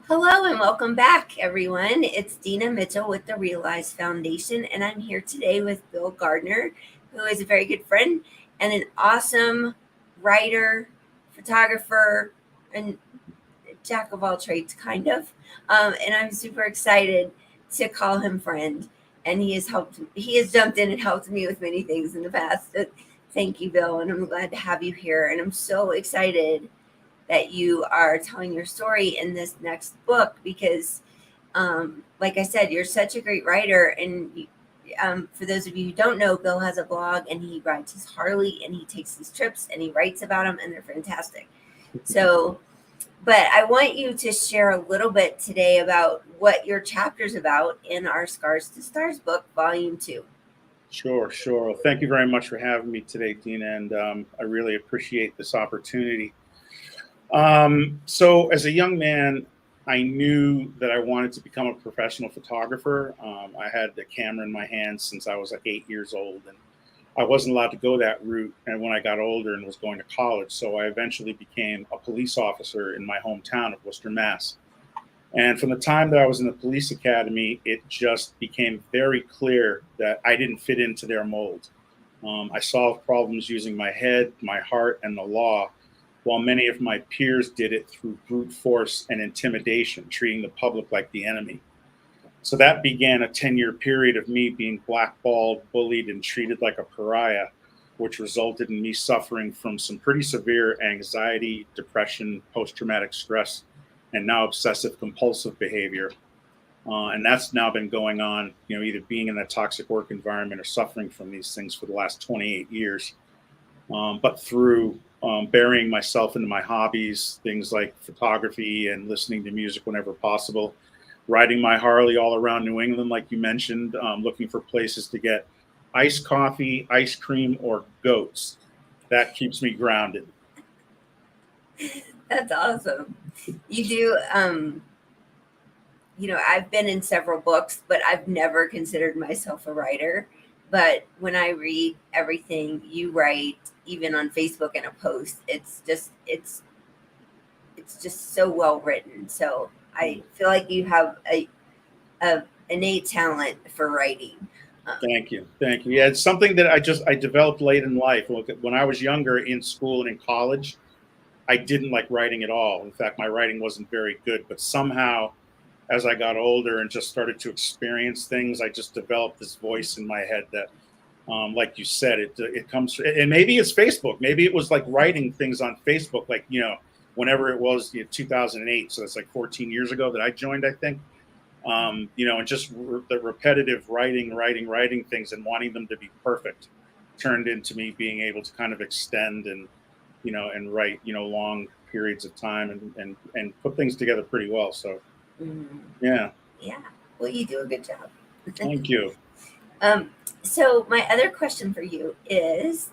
Hello and welcome back, everyone. It's Dina Mitchell with the Realize Foundation, and I'm here today with Bill Gardiner, who is a very good friend and an awesome writer, photographer, and jack of all trades, kind of. And I'm super excited to call him friend. And he has jumped in and helped me with many things in the past. So thank you, Bill, and I'm glad to have you here. And I'm so excited that you are telling your story in this next book because, like I said, you're such a great writer. And for those of you who don't know, Bill has a blog and he rides his Harley and he takes these trips and he writes about them and they're fantastic. So, but I want you to share a little bit today about what your chapter's about in our Scars to Stars book, Volume 2. Sure. Well, thank you very much for having me today, Dina, and I really appreciate this opportunity. So, as a young man, I knew that I wanted to become a professional photographer. I had the camera in my hands since I was like 8 years old, and I wasn't allowed to go that route. And when I got older and was going to college, so I eventually became a police officer in my hometown of Worcester, Mass. And from the time that I was in the police academy, it just became very clear that I didn't fit into their mold. I solved problems using my head, my heart, and the law, while many of my peers did it through brute force and intimidation, treating the public like the enemy. So that began a 10-year period of me being blackballed, bullied, and treated like a pariah, which resulted in me suffering from some pretty severe anxiety, depression, post traumatic stress, and now obsessive compulsive behavior. And that's now been going on, either being in that toxic work environment or suffering from these things for the last 28 years. But through burying myself into my hobbies, things like photography and listening to music whenever possible, riding my Harley all around New England, like you mentioned, looking for places to get iced coffee, ice cream, or goats. That keeps me grounded. That's awesome. You do, I've been in several books, but I've never considered myself a writer. But when I read everything you write, even on Facebook in a post, it's just so well written. So I feel like you have a innate talent for writing. Thank you. Yeah, it's something that I developed late in life. Look, when I was younger in school and in college, I didn't like writing at all. In fact, my writing wasn't very good. But somehow, as I got older and just started to experience things, I just developed this voice in my head that, like you said, it comes. And maybe it's Facebook. Maybe it was like writing things on Facebook, like whenever it was, 2008. So it's like 14 years ago that I joined, I think. And just the repetitive writing things and wanting them to be perfect turned into me being able to kind of extend and write, long periods of time and put things together pretty well. So, Mhm. yeah, Yeah. Well, you do a good job. thank you. So my other question for you is,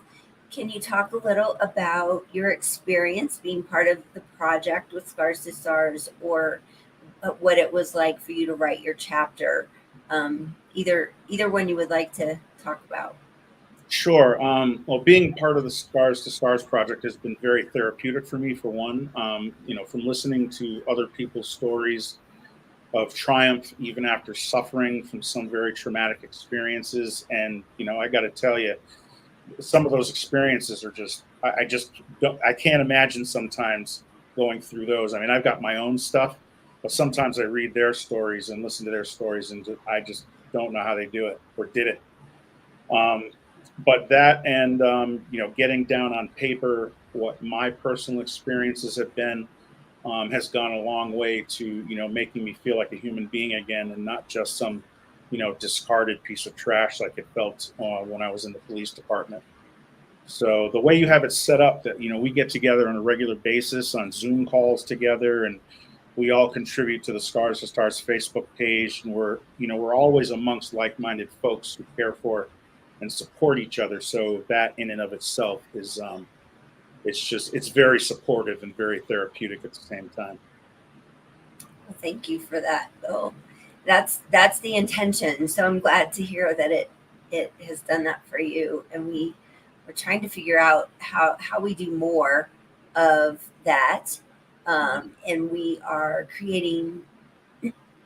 can you talk a little about your experience being part of the project with Scars to Stars, or what it was like for you to write your chapter? Either one you would like to talk about. Sure. Well, being part of the Scars to Stars project has been very therapeutic for me, for one. From listening to other people's stories of triumph, even after suffering from some very traumatic experiences. And, I got to tell you, some of those experiences are I just don't, I can't imagine sometimes going through those. I mean, I've got my own stuff, but sometimes I read their stories and listen to their stories, and I just don't know how they do it or did it. Um, but that and, getting down on paper what my personal experiences have been has gone a long way to, making me feel like a human being again and not just some, discarded piece of trash like it felt when I was in the police department. So the way you have it set up that, we get together on a regular basis on Zoom calls together, and we all contribute to the Scars to Stars Facebook page. And we're always amongst like-minded folks who care for and support each other. So that in and of itself is, it's very supportive and very therapeutic at the same time. Well, thank you for that, Bill. That's the intention. So I'm glad to hear that it has done that for you. And we're trying to figure out how we do more of that. And we are creating.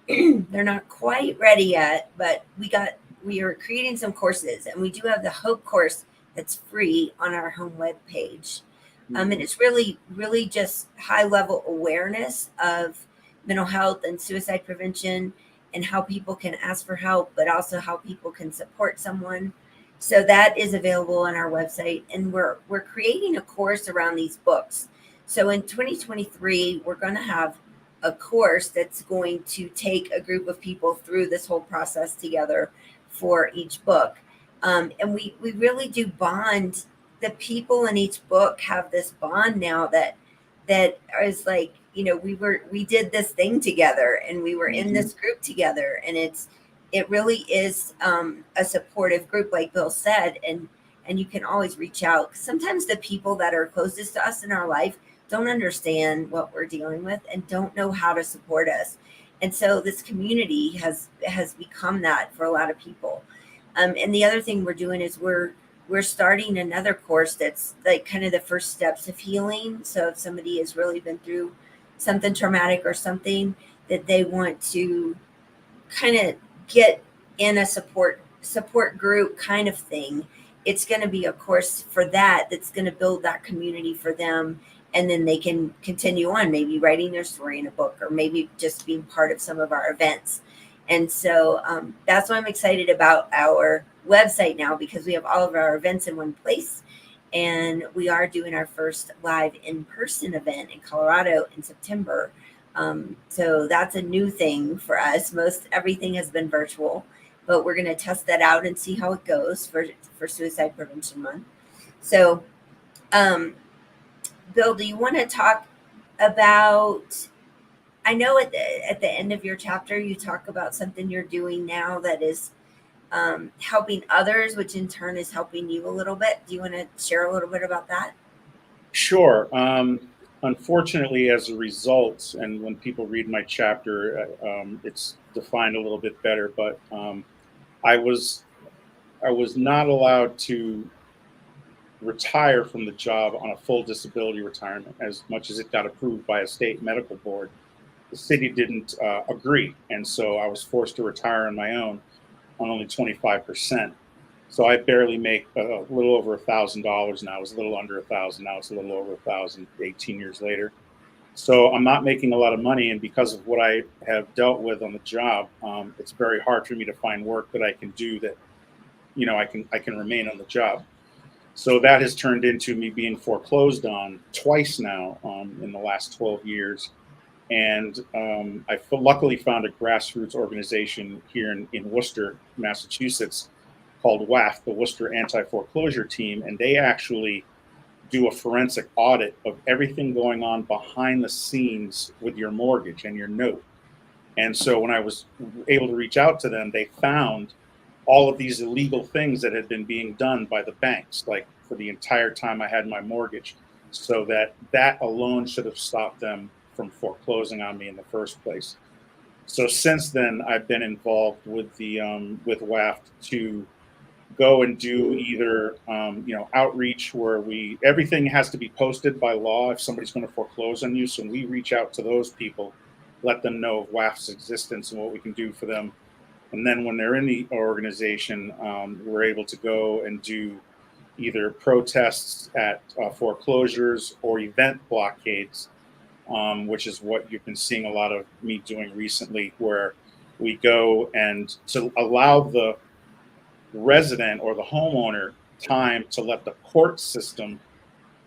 They're not quite ready yet, but we are creating some courses, and we do have the Hope course that's free on our home web page. And it's really just high level awareness of mental health and suicide prevention, and how people can ask for help, but also how people can support someone. So that is available on our website, and we're creating a course around these books. So in 2023, we're going to have a course that's going to take a group of people through this whole process together for each book. And we really do bond. The people in each book have this bond now that is like, we did this thing together, and we were in Mhm. this group together, and it really is a supportive group, like Bill said. And you can always reach out. Sometimes the people that are closest to us in our life don't understand what we're dealing with and don't know how to support us. And so this community has become that for a lot of people. And the other thing we're doing is we're starting another course that's like kind of the first steps of healing. So if somebody has really been through something traumatic or something that they want to kind of get in a support group kind of thing, it's going to be a course for that that's going to build that community for them. And then they can continue on, maybe writing their story in a book, or maybe just being part of some of our events. And so that's why I'm excited about our website now, because we have all of our events in one place. And we are doing our first live in-person event in Colorado in September. So that's a new thing for us. Most everything has been virtual, but we're going to test that out and see how it goes for Suicide Prevention Month. So, um, Bill, do you want to talk about? I know at the end of your chapter, you talk about something you're doing now that is helping others, which in turn is helping you a little bit. Do you want to share a little bit about that? Sure. Unfortunately, as a result, and when people read my chapter, it's defined a little bit better. But I was I was not allowed to retire from the job on a full disability retirement, as much as it got approved by a state medical board. The city didn't agree, and so I was forced to retire on my own on only 25%. So I barely make a little over $1,000 now. It was a little under 1,000. Now it's a little over 1,000. 18 years later. So I'm not making a lot of money, and because of what I have dealt with on the job, it's very hard for me to find work that I can do that I can remain on the job. So that has turned into me being foreclosed on twice now in the last 12 years. And luckily found a grassroots organization here in Worcester, Massachusetts, called WAF, the Worcester Anti Foreclosure Team. And they actually do a forensic audit of everything going on behind the scenes with your mortgage and your note. And so when I was able to reach out to them, they found all of these illegal things that had been being done by the banks, like for the entire time I had my mortgage. So that alone should have stopped them from foreclosing on me in the first place. So since then, I've been involved with the with WAFT to go and do either outreach where we everything has to be posted by law if somebody's going to foreclose on you. So we reach out to those people, let them know of WAF's existence and what we can do for them. And then when they're in the organization, we're able to go and do either protests at foreclosures or event blockades, which is what you've been seeing a lot of me doing recently, where we go and to allow the resident or the homeowner time to let the court system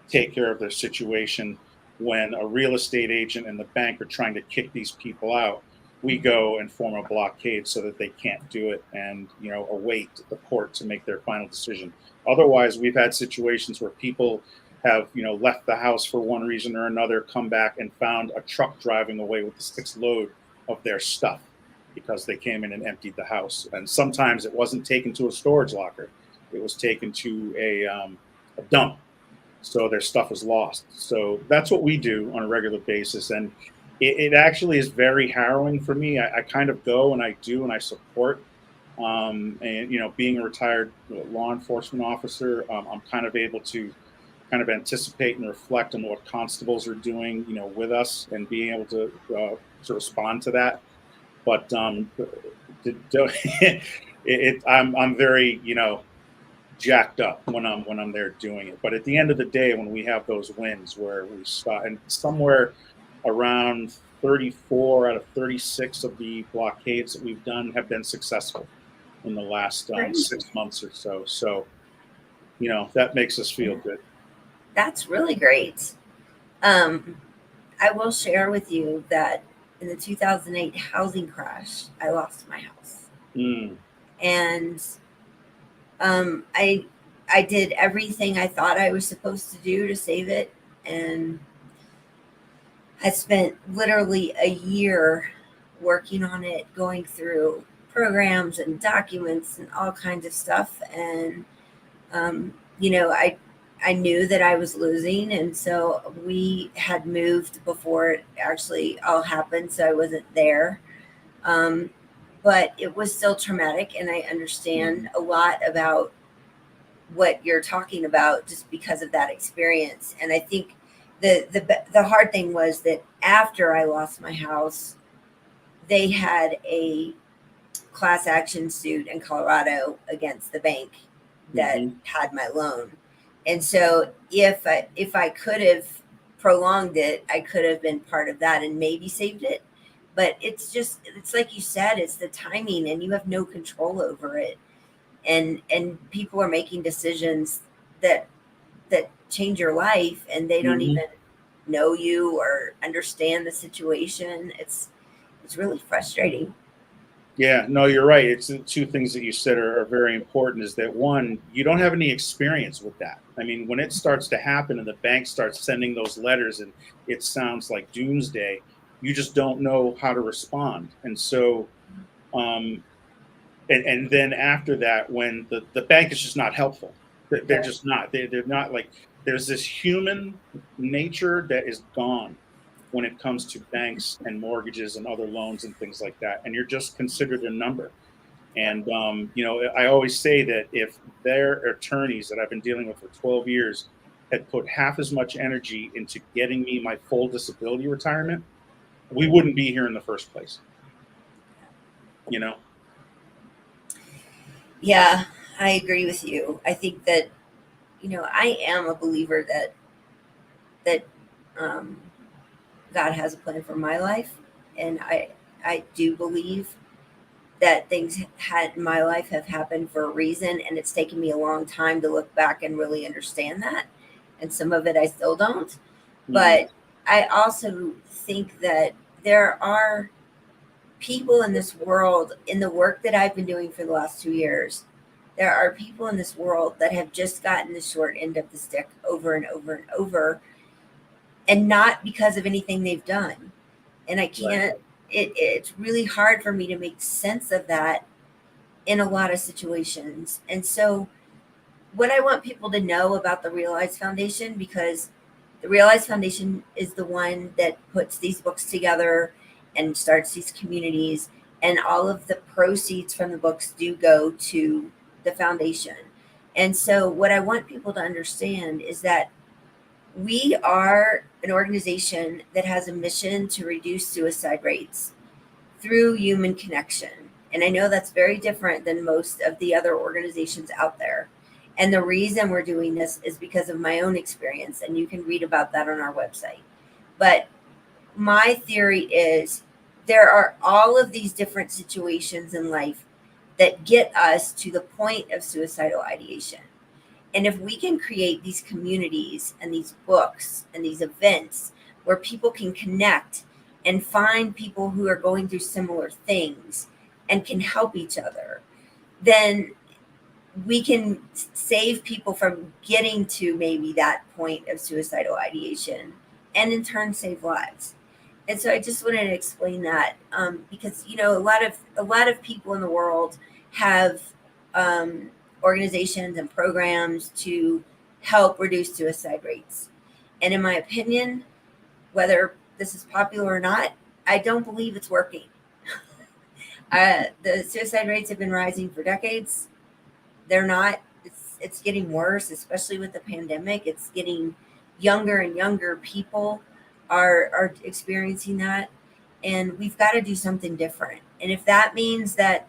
take care of their situation. When a real estate agent and the bank are trying to kick these people out, we go and form a blockade so that they can't do it, and await the court to make their final decision. Otherwise, we've had situations where people have left the house for one reason or another, come back and found a truck driving away with the six load of their stuff because they came in and emptied the house. And sometimes it wasn't taken to a storage locker; it was taken to a dump, so their stuff is lost. So that's what we do on a regular basis, and it actually is very harrowing for me. I kind of go and I do and I support, and being a retired law enforcement officer, I'm kind of able to kind of anticipate and reflect on what constables are doing, with us and being able to respond to that. But I'm very, jacked up when I'm there doing it. But at the end of the day, when we have those wins where we start, and somewhere around 34 out of 36 of the blockades that we've done have been successful in the last Great. 6 months or so. So that makes us feel good. That's really great. Um, I will share with you that in the 2008 housing crash, I lost my house, Mm, and um, I I did everything I thought I was supposed to do to save it, and I spent literally a year working on it, going through programs and documents and all kinds of stuff. And I knew that I was losing, and so we had moved before it actually all happened, so I wasn't there. Um, but it was still traumatic, and I understand a lot about what you're talking about just because of that experience. And I think the hard thing was that after I lost my house, they had a class action suit in Colorado against the bank that hmm had my loan. And so if I could have prolonged it, I could have been part of that and maybe saved it. But it's like you said, it's the timing and you have no control over it. And people are making decisions that change your life, and they don't hmm even know you or understand the situation. It's really frustrating. Yeah, no, you're right. It's the two things that you said are very important. Is that one, you don't have any experience with that. I mean, when it starts to happen and the bank starts sending those letters and it sounds like doomsday, you just don't know how to respond. And so, um, and then after that, when the bank is just not helpful, they're Yeah. just not. They're not like, there's this human nature that is gone when it comes to banks and mortgages and other loans and things like that. And you're just considered a number. Yeah. And I always say that if their attorneys that I've been dealing with for 12 years had put half as much energy into getting me my full disability retirement, we wouldn't be here in the first place. You know? Yeah, I agree with you. I think that, I am a believer that um, God has a plan for my life, and I do believe that things had in my life have happened for a reason, and it's taken me a long time to look back and really understand that. And some of it I still don't. hmm But I also think that there are people in this world, in the work that I've been doing for the last 2 years, there are people in this world that have just gotten the short end of the stick over and over and over, and not because of anything they've done. And I Right. can't, it's really hard for me to make sense of that in a lot of situations. And so, what I want people to know about the Realize Foundation, because the Realize Foundation is the one that puts these books together and starts these communities, and all of the proceeds from the books do go to the foundation. And so, what I want people to understand is that we are an organization that has a mission to reduce suicide rates through human connection. And I know that's very different than most of the other organizations out there. And the reason we're doing this is because of my own experience, and you can read about that on our website. But my theory is there are all of these different situations in life that get us to the point of suicidal ideation. And if we can create these communities and these books and these events where people can connect and find people who are going through similar things and can help each other, then we can save people from getting to maybe that point of suicidal ideation and in turn save lives. And so I just wanted to explain that, because a lot of people in the world have organizations and programs to help reduce suicide rates. And in my opinion, whether this is popular or not, I don't believe it's working. The suicide rates have been rising for decades. They're not. it's getting worse, especially with the pandemic. It's getting younger and younger people are experiencing that, and we've got to do something different. And if that means that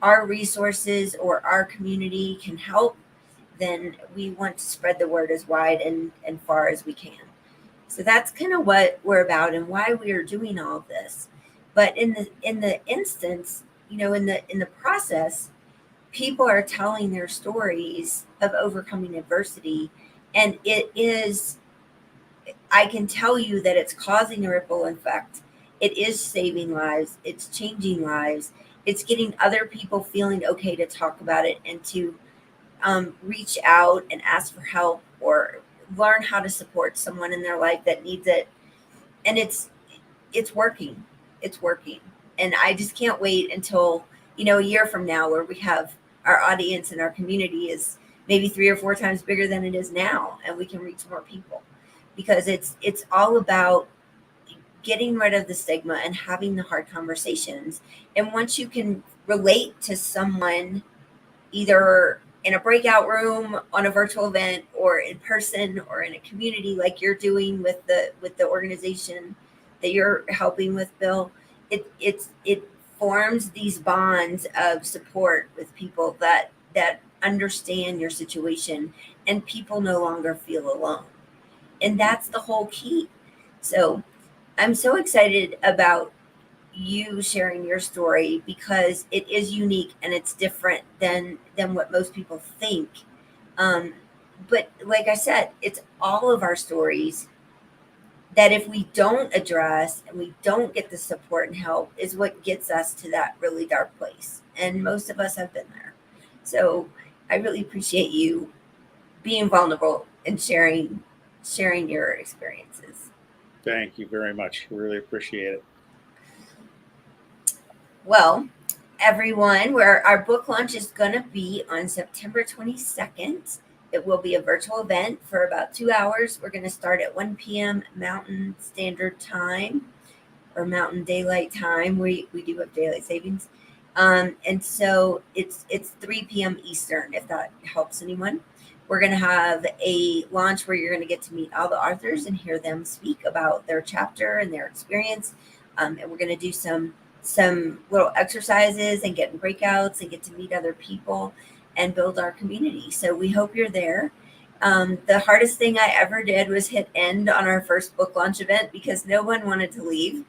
our resources or our community can help, then we want to spread the word as wide and far as we can. So that's kind of what we're about and why we are doing all of this. But in the instance, in the process, people are telling their stories of overcoming adversity, and it is, I can tell you that it's causing a ripple effect. It is saving lives, it's changing lives, it's getting other people feeling okay to talk about it and to reach out and ask for help or learn how to support someone in their life that needs it. And it's working. It's working. And I just can't wait until, a year from now, where we have our audience and our community is maybe 3 or 4 times bigger than it is now, and we can reach more people, because it's all about getting rid of the stigma and having the hard conversations. And once you can relate to someone, either in a breakout room, on a virtual event, or in person, or in a community like you're doing with the organization that you're helping with, Bill, it forms these bonds of support with people that understand your situation, and people no longer feel alone. And that's the whole key. So I'm so excited about you sharing your story, because it is unique and it's different than what most people think. Um, but like I said, it's all of our stories that, if we don't address and we don't get the support and help, is what gets us to that really dark place. And most of us have been there. So I really appreciate you being vulnerable and sharing your experiences. Thank you very much. Really appreciate it. Well, everyone, where our book launch is going to be on September 22nd. It will be a virtual event for about 2 hours. We're going to start at 1 p.m. Mountain Standard Time, or Mountain Daylight Time. We do have daylight savings. And so it's 3 p.m. Eastern, if that helps anyone. We're going to have a launch where you're going to get to meet all the authors and hear them speak about their chapter and their experience. And we're going to do some little exercises and get in breakouts and get to meet other people and build our community. So we hope you're there. The hardest thing I ever did was hit end on our first book launch event, because no one wanted to leave.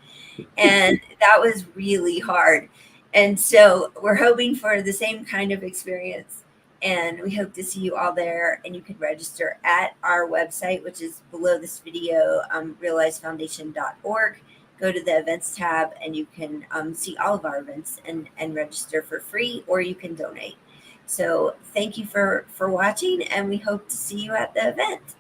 And that was really hard. And so we're hoping for the same kind of experience. And we hope to see you all there. And you can register at our website, which is below this video, realizefoundation.org. Go to the events tab, and you can see all of our events and register for free, or you can donate. So thank you for watching, and we hope to see you at the event.